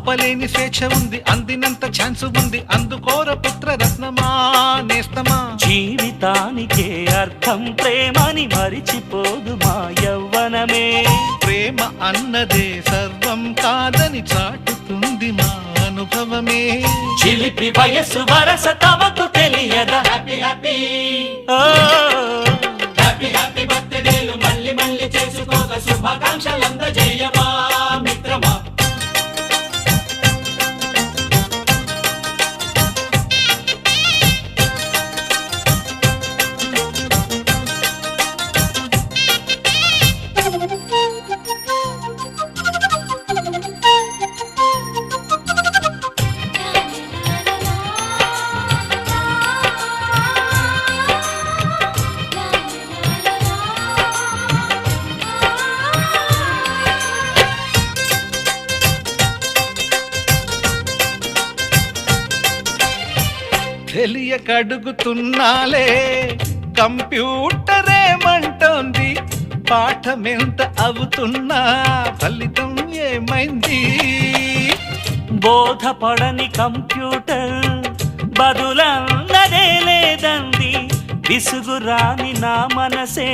ఆపలేని స్వేచ్ఛ ఉంది, అందినంత ఛాన్స్ ఉంది, అందుకోర పుత్ర రత్నమా నేస్తమా. జీవితానికే అర్థం ప్రేమని మరిచిపోదు మా యవ్వనమే. ప్రేమ అన్నదే సర్వం కాదని చాటుతుంది మా అనుభవమే. చిలిపి వయస్సు వరస తమకు తెలియదా. హ్యాపీ హ్యాపీ హ్యాపీ హ్యాపీ బర్త్డేలు మళ్ళీ మళ్ళీ చేసుకోగా శుభాకాంక్షలందజేయమా మిత్రమా. తెలియకడుగుతున్నాలే కంప్యూటరేమంటోంది, పాఠమెంత అవుతున్నా ఫలితం ఏమైంది. బోధపడని కంప్యూటర్ బదులన్నదే లేదంది, విసుగురాని నా మనసే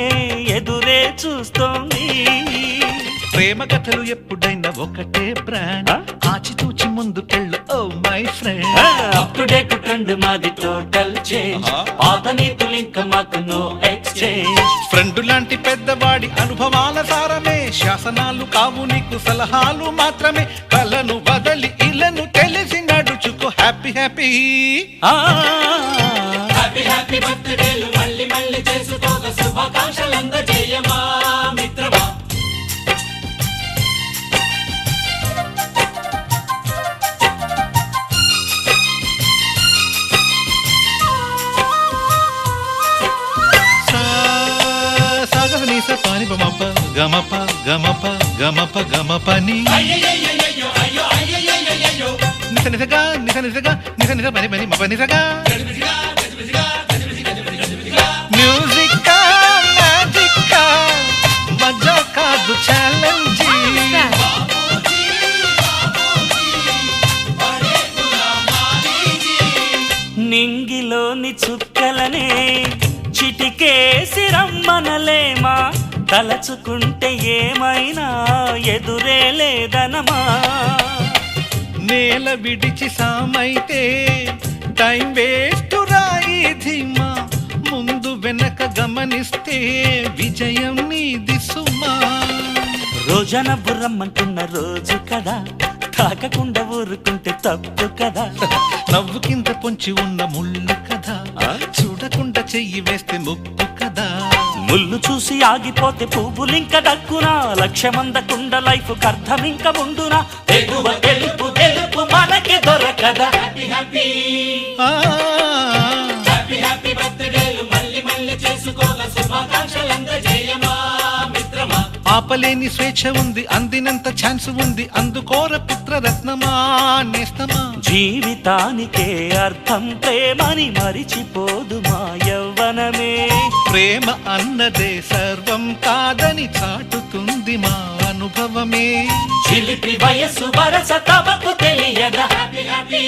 ఎదురే చూస్తోంది. ప్రేమ కథలు ఎప్పుడైనా ఒకటే బ్రాండ్, ఆచితూచి ముందుకెళ్ళు oh my friend. Up to date trend మాది టోటల్ చేంజ్, పాత నీతులు ఇంకా మాకు నో ఎక్స్చేంజ్. ఫ్రెండ్ లాంటి పెద్దవాడి అనుభవాల సారమే, శాసనాలు కావు నీకు సలహాలు మాత్రమే. కలను బదలి ఇలను తెలిసి నడుచుకో హ్యాపీ హ్యాపీ హ్యాపీ హ్యాపీ బర్త్డేలు మళ్ళీ మళ్ళీ చేసుకోగా శుభాకాంక్షలందజేయమా మిత్రమా. పాని బమప గమప గమప గమప గమపని నిస నిసగా నిస నిసగా నిస నిస పని పని మప నిసగా. మ్యూజిక్ మ్యాజిక్ మజా కాదు ఛాలెంజ్. నింగిలోని చుక్కలనే చిటికేసి రమ్మనలేమా, తలచుకుంటే ఏమైనా ఎదురే లేదనమా. నేల విడిచి సామైతే టైం వేస్ట్ రాయి ధీమా, ముందు వెనక గమనిస్తే విజయం నీది సుమా. రోజన బుర్రమ్మంటున్న రోజు కదా, తాకకుండా ఊరుకుంటే తప్పు కదా. నవ్వు కింద పొంచి ఉన్న ముళ్ళు కదా, చూడకుండా చెయ్యి వేస్తే ముప్పు కదా. ముళ్ళు చూసి ఆగిపోతే పువ్వులింక దక్కునా, లక్ష్యమందకుండ లైఫ్ అర్థం ఇంక ముందునా. ఎగువ గెలుపు గెలుపు మనకి దొరకదా. హ్యాపీ హ్యాపీ హ్యాపీ హ్యాపీ బర్త్డేలు మళ్ళీ మళ్ళీ చేసుకోగా శుభాకాంక్షలందజేయమా మిత్రమా. ఆపలేని స్వేచ్ఛ ఉంది, అందినంత ఛాన్స్ ఉంది, అందుకోర పుత్ర రత్నమా నేస్తమా. జీవితానికే అర్థం ప్రేమని మరిచిపోదు మా యవ్వనమే. ప్రేమ అన్నదే సర్వం కాదని చాటుతుంది మా అనుభవమే. చిలిపి వయస్సు వరస తమకు తెలియదా. హ్యాపీ హ్యాపీ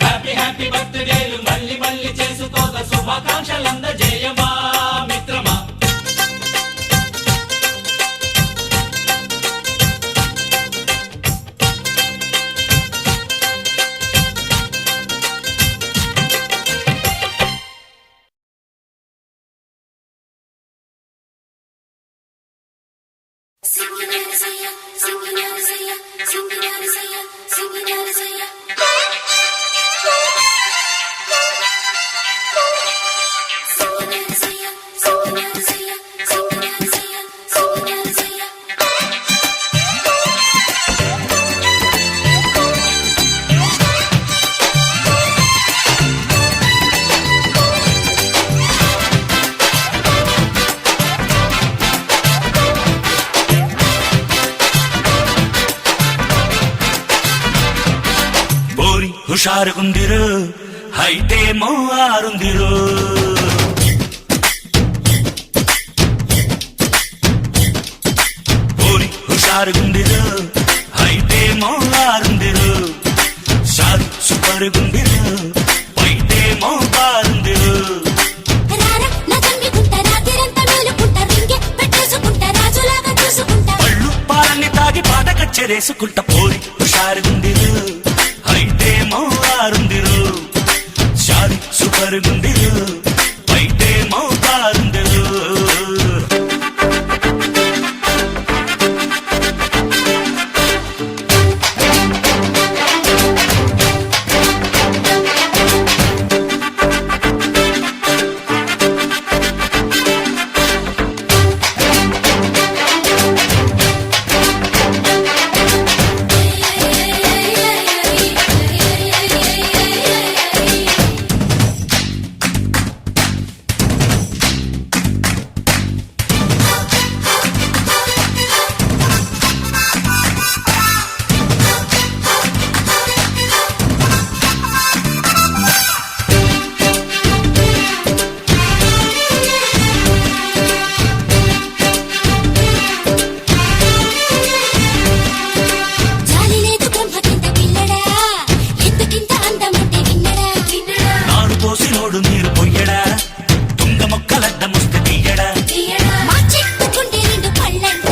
హ్యాపీ హ్యాపీ బర్త్డేలు మళ్ళీ మళ్ళీ చేసుకోగా శుభాకాంక్షలందజేయమా మిత్రమా. ಹುಷಾರುಗುಂದಿರು ಹೈಟೇ ಮೂವಾರುಂದಿರು ಹುಷಾರುಗುಂದಿರು ಹೈಟೇ సూపర్ గుండిరు బయటే మోపారుందిరు రారా నా తంగి గుంట రాత్రిరంతా మేలుకుంటా రింగే పెట్టేసుకుంటా రాజులాగా చూసుకుంటా పళ్ళు పాలన్ని తాగి పాట కచ్చెరేసుకుంటా పోరి హుషారుగుండిరు అయితే మోపారుందిరు షారి సూపర్ గుండిరు బయటే మోపారుందిరు జాలి లేదు బ్రహ్మ కింద పిల్లడా ఎందుకింత అందమంటే విన్నడా నారు పోసినోడు నీరు పొయ్యడా తుంగ మొక్కలడ్డముస్తే తీయడా మా చెట్టుకుంటే రెండు పళ్ళంట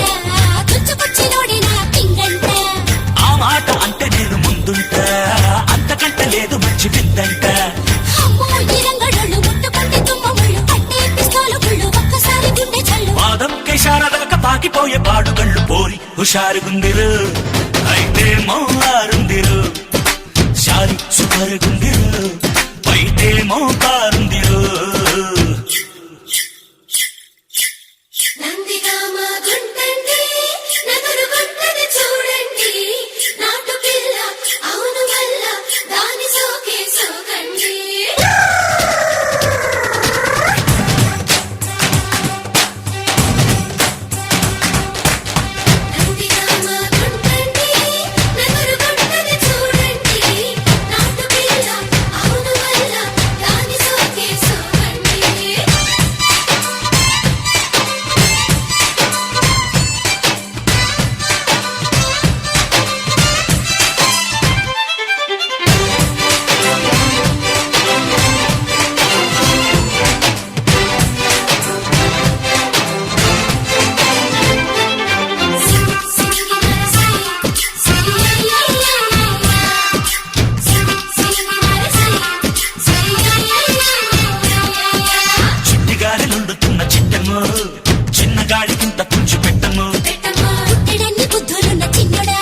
తుచ్చుకొచ్చినోడి నా పింగంట ఆ మాట అంటే నేను ముందుంటా అంతకంటే లేదు మంచి విందంట అమ్మో ఈ రంగడోళ్ళు ముట్టుకుంటే తుమ్మ ముళ్ళు పట్టే పిస్తోలు గుళ్ళు ఒక్కసారి గుండె చల్లు పాదం కేశారదాకా పాకిపోయే పాడుగళ్ళు పోరి హుషారుగుందిరు అయితే మౌలారుందిరు షారి సుపరుగుందిరు